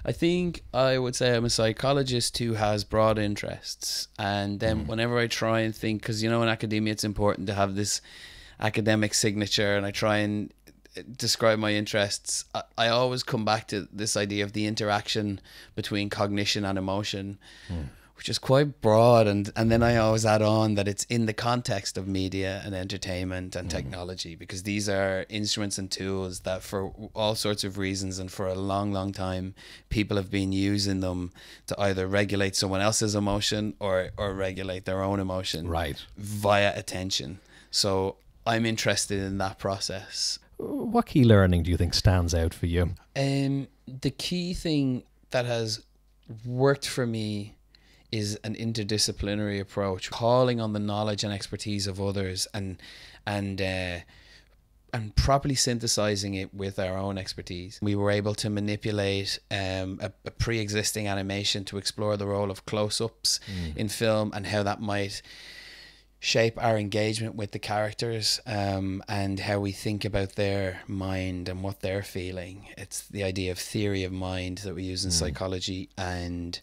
I think I would say I'm a psychologist who has broad interests. And then whenever I try and think, because in academia it's important to have this academic signature, and I try and describe my interests, I always come back to this idea of the interaction between cognition and emotion, which is quite broad, and then I always add on that it's in the context of media and entertainment and technology, because these are instruments and tools that for all sorts of reasons and for a long time people have been using them to either regulate someone else's emotion or regulate their own emotion, right, via attention. So I'm interested in that process. What key learning do you think stands out for you? The key thing that has worked for me is an interdisciplinary approach, calling on the knowledge and expertise of others, and properly synthesizing it with our own expertise. We were able to manipulate a pre-existing animation to explore the role of close-ups in film and how that might shape our engagement with the characters, and how we think about their mind and what they're feeling. It's the idea of theory of mind that we use in psychology. And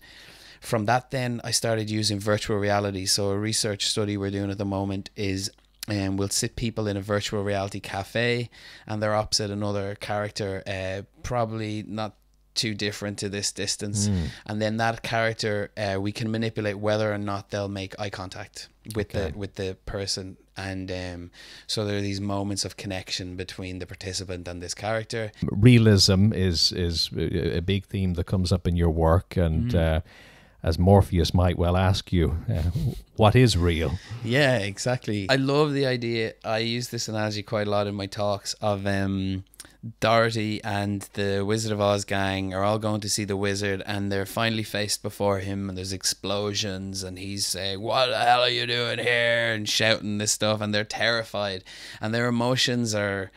from that, then I started using virtual reality. So a research study we're doing at the moment is we'll sit people in a virtual reality cafe, and they're opposite another character, probably not too different to this distance, and then that character, we can manipulate whether or not they'll make eye contact with the person, and so there are these moments of connection between the participant and this character. Realism is a big theme that comes up in your work, and as Morpheus might well ask you, what is real? Yeah, exactly. I love the idea. I use this analogy quite a lot in my talks of Dorothy and the Wizard of Oz gang are all going to see the wizard, and they're finally faced before him, and there's explosions, and he's saying, "What the hell are you doing here?" and shouting this stuff, and they're terrified, and their emotions are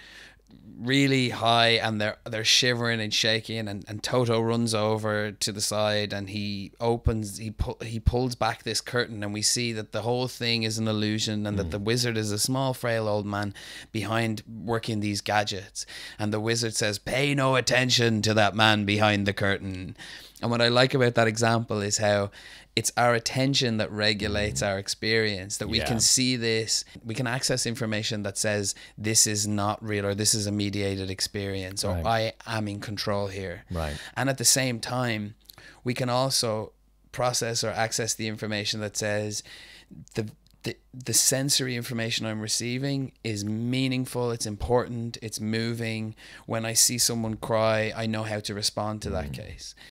really high, and they're shivering and shaking, and Toto runs over to the side, and he pulls back this curtain, and we see that the whole thing is an illusion, and that the wizard is a small frail old man behind working these gadgets, and the wizard says, "Pay no attention to that man behind the curtain." And what I like about that example is how it's our attention that regulates our experience, that we can see this, we can access information that says this is not real, or this is a mediated experience, or I am in control here. Right. And at the same time, we can also process or access the information that says the sensory information I'm receiving is meaningful, it's important, it's moving. When I see someone cry, I know how to respond to that case.